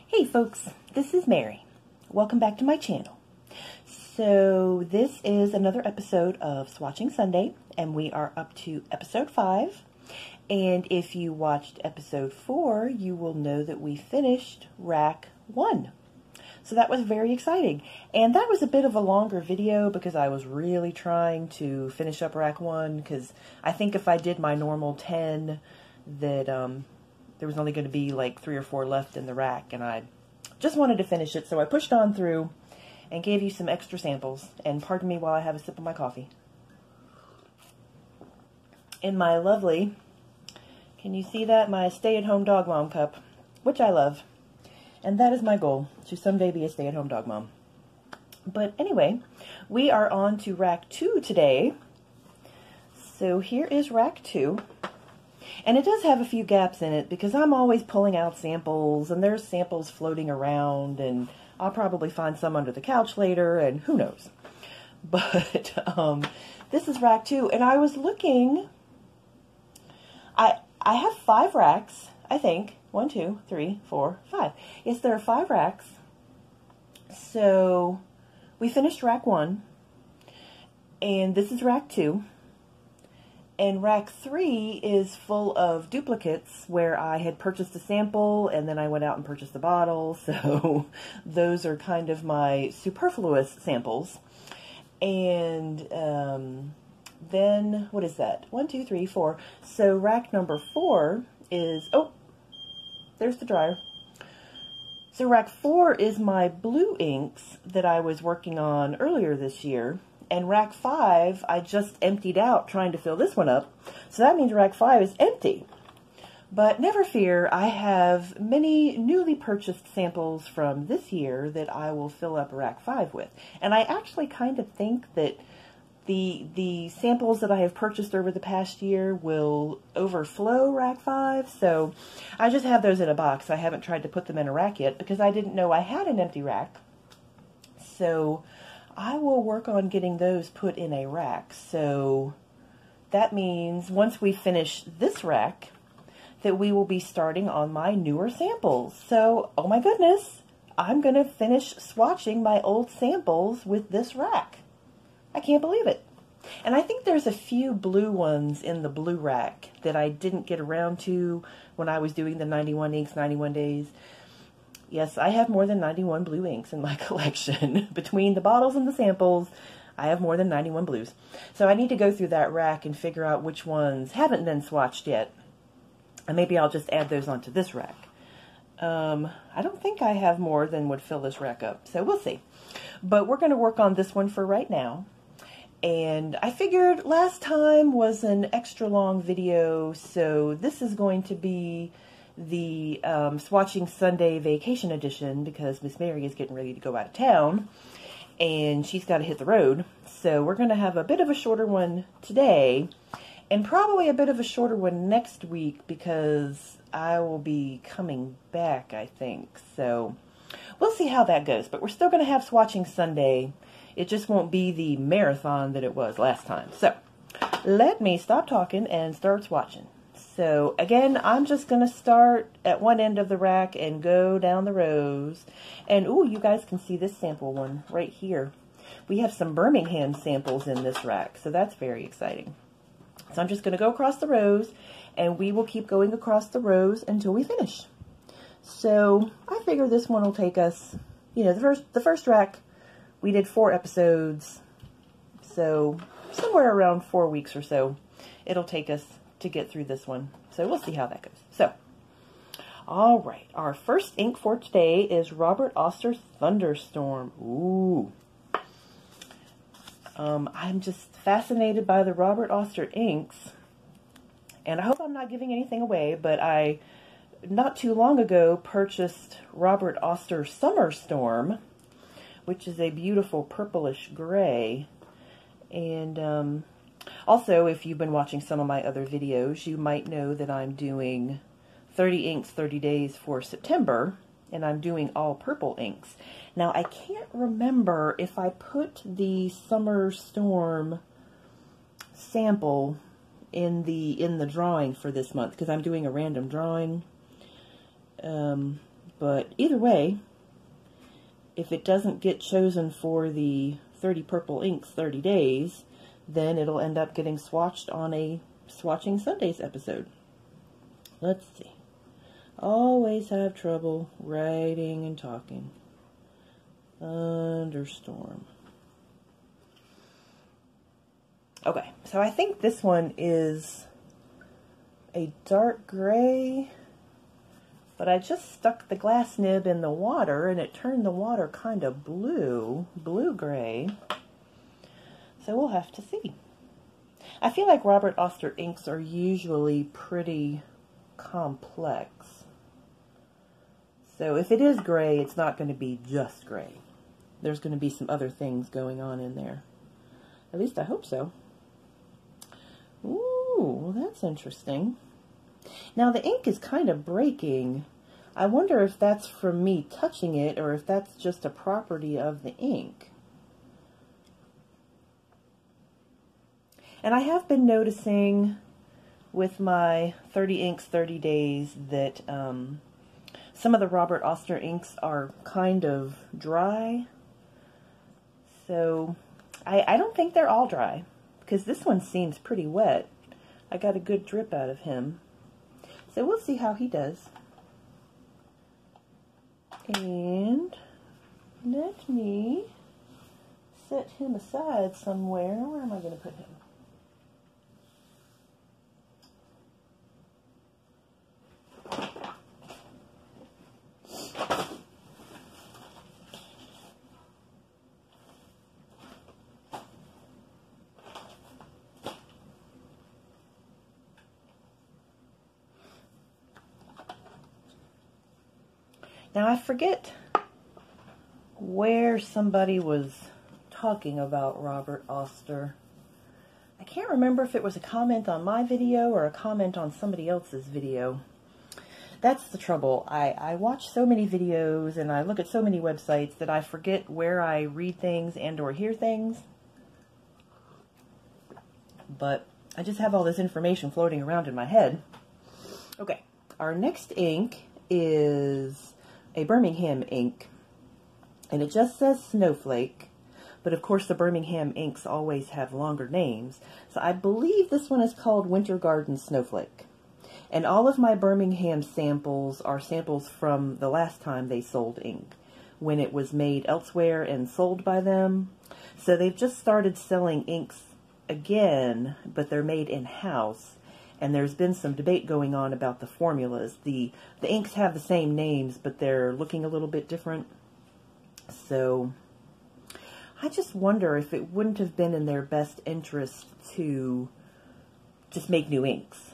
Hey folks, this is Mary. Welcome back to my channel. So this is another episode of Swatching Sunday, and we are up to episode 5. And if you watched episode 4, you will know that we finished rack 1. So that was very exciting. And that was a bit of a longer video because I was really trying to finish up rack 1, because I think if I did my normal 10, that there was only going to be like 3 or 4 left in the rack, and I just wanted to finish it, so I pushed on through and gave you some extra samples. And pardon me while I have a sip of my coffee. In my lovely, can you see that? My stay-at-home dog mom cup, which I love. And that is my goal, to someday be a stay-at-home dog mom. But anyway, we are on to rack 2 today. So here is rack 2. And it does have a few gaps in it because I'm always pulling out samples, and there's samples floating around, and I'll probably find some under the couch later, and who knows. But this is rack 2, and I was looking. I have 5 racks, I think. 1, 2, 3, 4, 5. Yes, there are 5 racks. So we finished rack 1, and this is rack 2. And rack 3 is full of duplicates where I had purchased a sample and then I went out and purchased a bottle. So those are kind of my superfluous samples. And then, what is that? 1, 2, 3, 4. So rack number 4 is, oh, there's the dryer. So rack 4 is my blue inks that I was working on earlier this year. And rack 5, I just emptied out trying to fill this one up. So that means rack 5 is empty. But never fear, I have many newly purchased samples from this year that I will fill up rack 5 with. And I actually kind of think that the samples that I have purchased over the past year will overflow rack 5. So I just have those in a box. I haven't tried to put them in a rack yet because I didn't know I had an empty rack. So I will work on getting those put in a rack. So that means once we finish this rack, that we will be starting on my newer samples. So, oh my goodness, I'm going to finish swatching my old samples with this rack. I can't believe it. And I think there's a few blue ones in the blue rack that I didn't get around to when I was doing the 91 inks, 91 days. Yes, I have more than 91 blue inks in my collection. Between the bottles and the samples, I have more than 91 blues. So I need to go through that rack and figure out which ones haven't been swatched yet. And maybe I'll just add those onto this rack. I don't think I have more than would fill this rack up, so we'll see. But we're going to work on this one for right now. And I figured last time was an extra long video, so this is going to be the Swatching Sunday Vacation Edition because Miss Mary is getting ready to go out of town and she's got to hit the road. So we're going to have a bit of a shorter one today and probably a bit of a shorter one next week because I will be coming back, I think. So we'll see how that goes, but we're still going to have Swatching Sunday. It just won't be the marathon that it was last time. So let me stop talking and start swatching. So again, I'm just going to start at one end of the rack and go down the rows. And ooh, you guys can see this sample one right here. We have some Birmingham samples in this rack, so that's very exciting. So I'm just going to go across the rows, and we will keep going across the rows until we finish. So I figure this one will take us, you know, the first rack, we did 4 episodes, so somewhere around 4 weeks or so, it'll take us to get through this one. So we'll see how that goes. So, all right, our first ink for today is Robert Oster's Thunderstorm. Ooh. I'm just fascinated by the Robert Oster inks, and I hope I'm not giving anything away, but I, not too long ago, purchased Robert Oster Summer Storm, which is a beautiful purplish gray. And also, if you've been watching some of my other videos, you might know that I'm doing 30 inks, 30 days for September, and I'm doing all purple inks. Now, I can't remember if I put the Summer Storm sample in the drawing for this month, because I'm doing a random drawing. But either way, if it doesn't get chosen for the 30 Purple Inks 30 days, then it'll end up getting swatched on a Swatching Sundays episode. Let's see. Always have trouble writing and talking. Thunderstorm. Okay, so I think this one is a dark gray, but I just stuck the glass nib in the water and it turned the water kind of blue-gray. So we'll have to see. I feel like Robert Oster inks are usually pretty complex. So if it is gray, it's not going to be just gray. There's going to be some other things going on in there. At least I hope so. Ooh, well, that's interesting. Now the ink is kind of breaking. I wonder if that's from me touching it or if that's just a property of the ink. And I have been noticing with my 30 inks 30 days that some of the Robert Oster inks are kind of dry. So I don't think they're all dry, because this one seems pretty wet. I got a good drip out of him. So we'll see how he does. And let me set him aside somewhere. Where am I going to put him? Now I forget where somebody was talking about Robert Oster. I can't remember if it was a comment on my video or a comment on somebody else's video. That's the trouble. I watch so many videos and I look at so many websites that I forget where I read things and or hear things. But I just have all this information floating around in my head. Okay, our next ink is a Birmingham ink, and it just says Snowflake, but of course the Birmingham inks always have longer names, so I believe this one is called Winter Garden Snowflake. And all of my Birmingham samples are samples from the last time they sold ink, when it was made elsewhere and sold by them. So they've just started selling inks again, but they're made in-house. And there's been some debate going on about the formulas. The inks have the same names, but they're looking a little bit different. So I just wonder if it wouldn't have been in their best interest to just make new inks.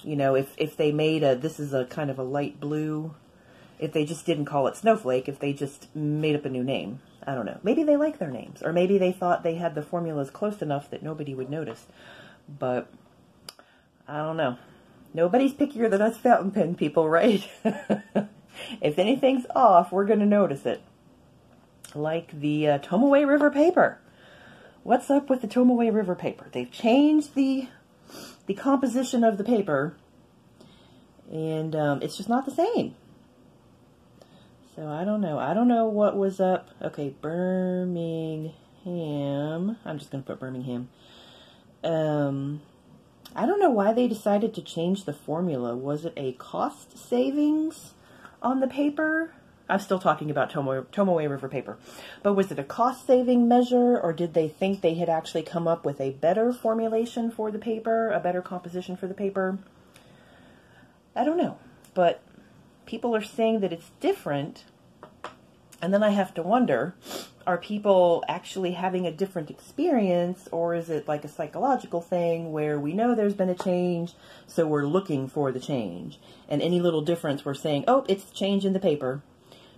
You know, if they made this is a kind of a light blue, if they just didn't call it Snowflake, if they just made up a new name. I don't know. Maybe they like their names, or maybe they thought they had the formulas close enough that nobody would notice. But I don't know. Nobody's pickier than us fountain pen people, right? If anything's off, we're going to notice it. Like the Tomaway River paper. What's up with the Tomaway River paper? They've changed the composition of the paper, and it's just not the same. So I don't know. I don't know what was up. Okay, Birmingham. I'm just going to put Birmingham. I don't know why they decided to change the formula. Was it a cost savings on the paper? I'm still talking about Tomaway River paper. But was it a cost saving measure, or did they think they had actually come up with a better formulation for the paper, a better composition for the paper? I don't know. But people are saying that it's different, and then I have to wonder, are people actually having a different experience, or is it like a psychological thing where we know there's been a change, so we're looking for the change, and any little difference we're saying, oh, it's the change in the paper,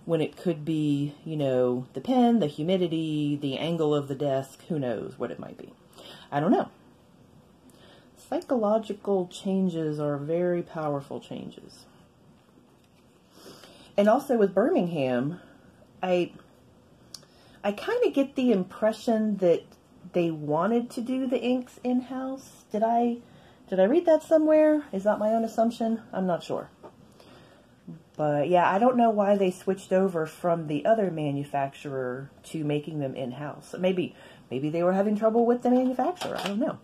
when it could be, you know, the pen, the humidity, the angle of the desk, who knows what it might be. I don't know. Psychological changes are very powerful changes. And also with Birmingham, I kind of get the impression that they wanted to do the inks in-house. Did I read that somewhere? Is that my own assumption? I'm not sure. But yeah, I don't know why they switched over from the other manufacturer to making them in-house. Maybe they were having trouble with the manufacturer. I don't know.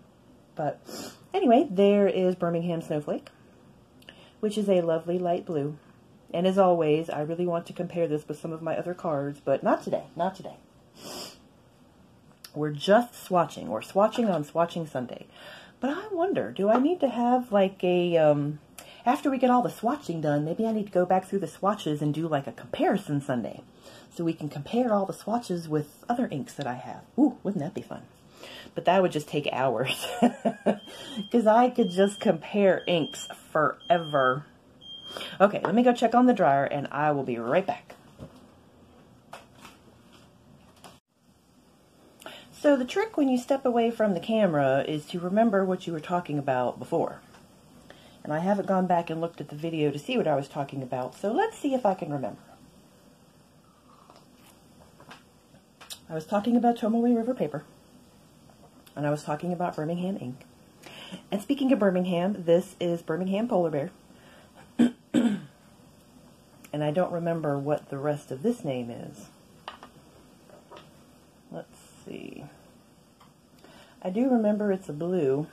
But anyway, there is Birmingham Snowflake, which is a lovely light blue. And as always, I really want to compare this with some of my other cards, but not today, not today. We're just swatching. We're swatching on Swatching Sunday. But I wonder, do I need to have like a, after we get all the swatching done, maybe I need to go back through the swatches and do like a comparison Sunday. So we can compare all the swatches with other inks that I have. Ooh, wouldn't that be fun? But that would just take hours. Because I could just compare inks forever. Okay, let me go check on the dryer and I will be right back. So the trick when you step away from the camera is to remember what you were talking about before. And I haven't gone back and looked at the video to see what I was talking about, so let's see if I can remember. I was talking about Tomoe River paper, and I was talking about Birmingham ink. And speaking of Birmingham, this is Birmingham Polar Bear. And I don't remember what the rest of this name is. Let's see. I do remember it's a blue.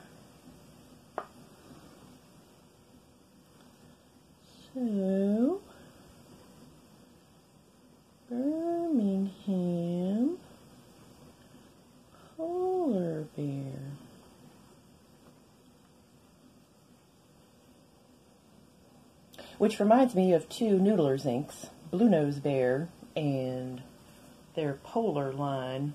So, Birmingham Polar Bear. Which reminds me of two Noodler's inks, Blue Nose Bear and their Polar line.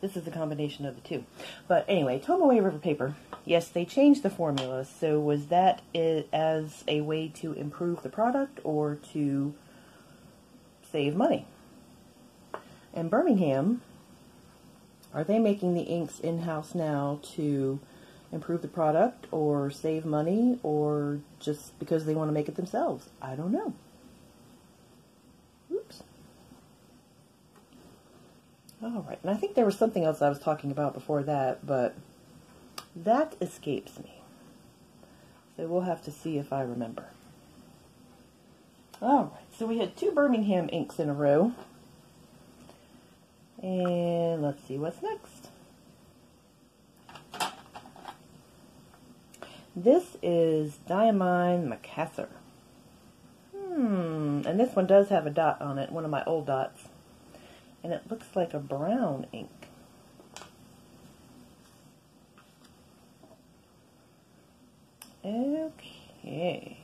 This is a combination of the two. But anyway, Tomoe River paper. Yes, they changed the formula. So was that as a way to improve the product or to save money? And Birmingham, are they making the inks in-house now to improve the product or save money or just because they want to make it themselves? I don't know. Oops. Alright, and I think there was something else I was talking about before that, but that escapes me. So we'll have to see if I remember. Alright, so we had two Birmingham inks in a row. And let's see what's next. This is Diamine Macassar. And this one does have a dot on it, one of my old dots. And it looks like a brown ink. Okay.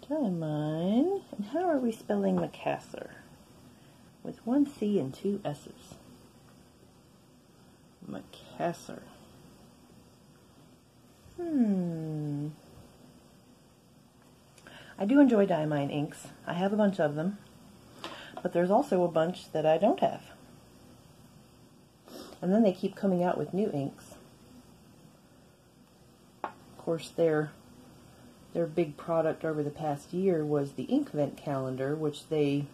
Diamine. And how are we spelling Macassar? With one C and two S's. Macassar. I do enjoy Diamine inks. I have a bunch of them. But there's also a bunch that I don't have. And then they keep coming out with new inks. Of course, their big product over the past year was the ink vent calendar, which they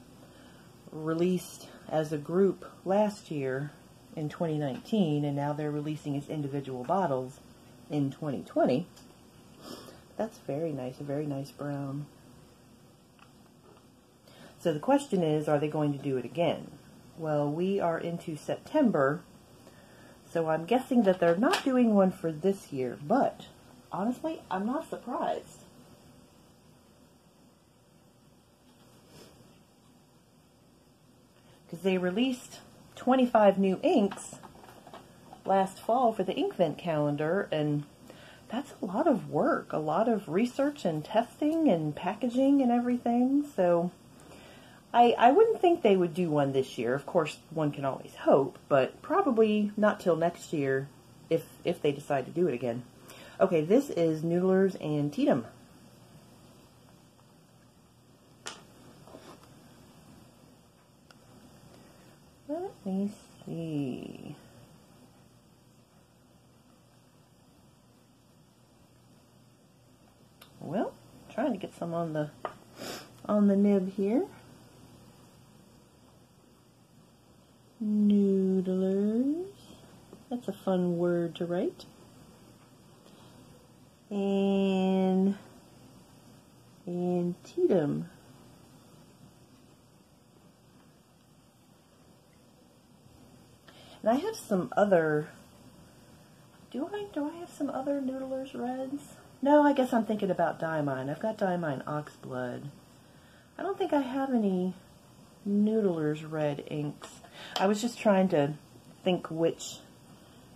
released as a group last year in 2019, and now they're releasing as individual bottles in 2020. That's very nice, a very nice brown. So the question is, are they going to do it again? Well, we are into September, so I'm guessing that they're not doing one for this year, but honestly, I'm not surprised. Because they released 25 new inks last fall for the ink vent calendar, and that's a lot of work, a lot of research and testing and packaging and everything. So I wouldn't think they would do one this year. Of course, one can always hope, but probably not till next year if they decide to do it again. Okay, this is Noodler's and Tatum. Let me see. Well, trying to get some on the nib here. Noodlers. That's a fun word to write. And antietam. And I have some other, do I have some other Noodler's reds? No, I guess I'm thinking about Diamine. I've got Diamine Oxblood. I don't think I have any Noodler's red inks. I was just trying to think which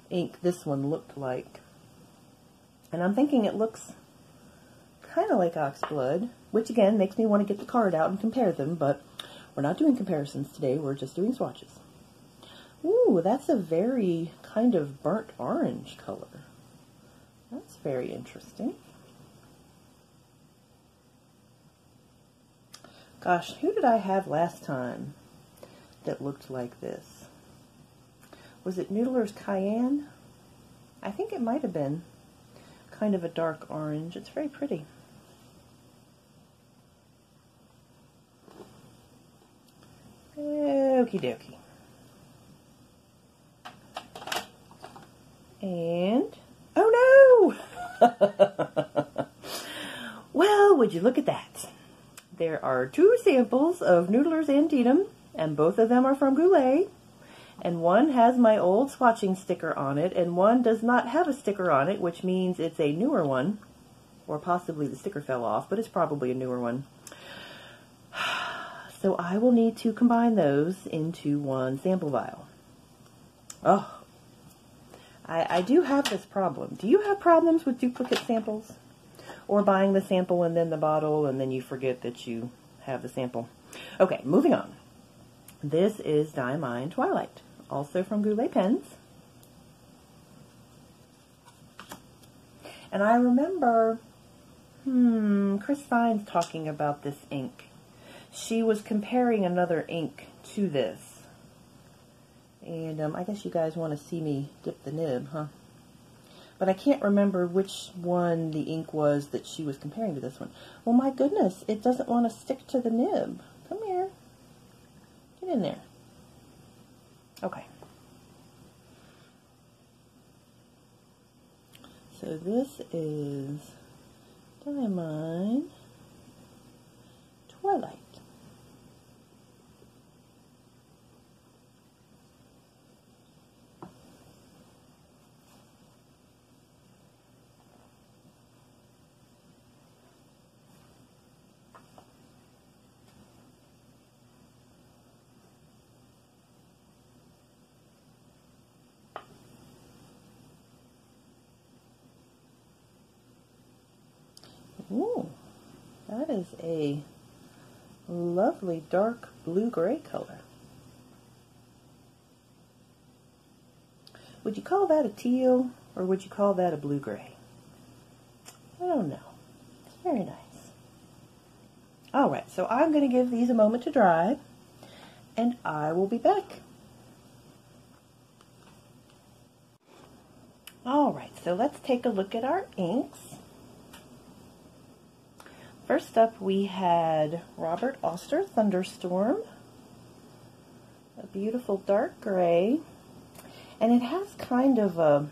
ink this one looked like. And I'm thinking it looks kind of like Oxblood, which again makes me want to get the card out and compare them, but we're not doing comparisons today, we're just doing swatches. Ooh, that's a very kind of burnt orange color. That's very interesting. Gosh, who did I have last time that looked like this? Was it Noodler's Cayenne? I think it might have been kind of a dark orange. It's very pretty. Okie dokie. And, oh no! Well, would you look at that? There are 2 samples of Noodler's Antietam, and both of them are from Goulet. And one has my old Swatching sticker on it, and one does not have a sticker on it, which means it's a newer one. Or possibly the sticker fell off, but it's probably a newer one. So I will need to combine those into one sample vial. Oh, I do have this problem. Do you have problems with duplicate samples? Or buying the sample and then the bottle and then you forget that you have the sample? Okay, moving on. This is Diamine Twilight, also from Goulet Pens. And I remember, Chris Fine's talking about this ink. She was comparing another ink to this. And I guess you guys want to see me dip the nib, huh? But I can't remember which one the ink was that she was comparing to this one. Well, my goodness, it doesn't want to stick to the nib. Come here. Get in there. Okay. So this is Diamine Twilight. Ooh, that is a lovely dark blue-gray color. Would you call that a teal, or would you call that a blue-gray? I don't know. It's very nice. Alright, so I'm going to give these a moment to dry, and I will be back. Alright, so let's take a look at our inks. First up, we had Robert Oster Thunderstorm, a beautiful dark gray, and it has kind of a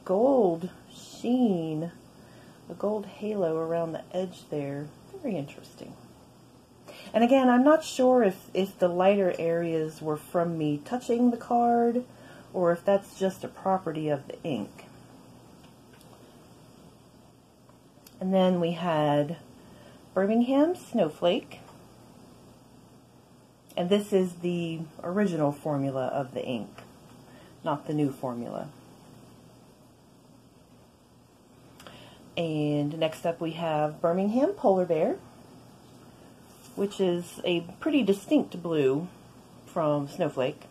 gold sheen, a gold halo around the edge there. Very interesting. And again, I'm not sure if the lighter areas were from me touching the card, or if that's just a property of the ink. And then we had Birmingham Snowflake, and this is the original formula of the ink, not the new formula. And next up we have Birmingham Polar Bear, which is a pretty distinct blue from Snowflake.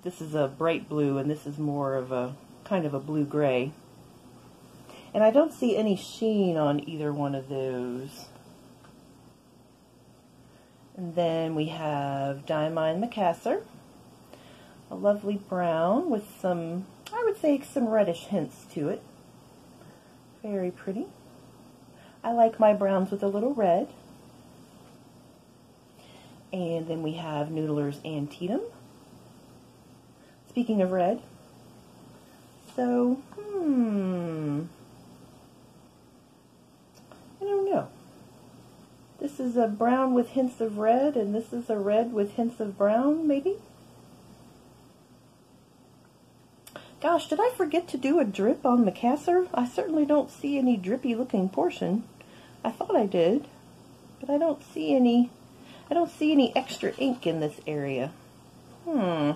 This is a bright blue, and this is more of a kind of a blue-gray. And I don't see any sheen on either one of those. And then we have Diamine Macassar, a lovely brown with some, I would say, some reddish hints to it. Very pretty. I like my browns with a little red. And then we have Noodler's Antietam. Speaking of red, So, I don't know. This is a brown with hints of red, and this is a red with hints of brown, maybe? Gosh, did I forget to do a drip on the Macassar? I certainly don't see any drippy looking portion. I thought I did, but I don't see any extra ink in this area. I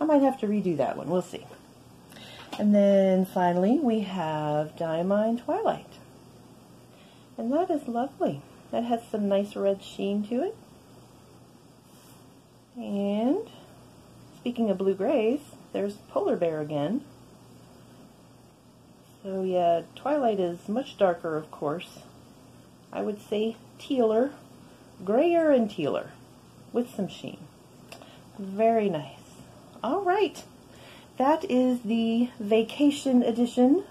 might have to redo that one. We'll see. And then finally we have Diamine Twilight. And that is lovely. That has some nice red sheen to it. And speaking of blue-grays, there's Polar Bear again. So yeah, Twilight is much darker, of course. I would say tealer, grayer and tealer, with some sheen. Very nice. All right, that is the vacation edition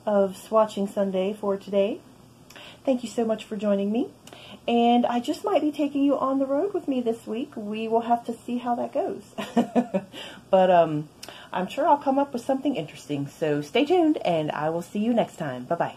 of Swatching Sunday for today. Thank you so much for joining me. And I just might be taking you on the road with me this week. We will have to see how that goes. But I'm sure I'll come up with something interesting. So stay tuned, and I will see you next time. Bye-bye.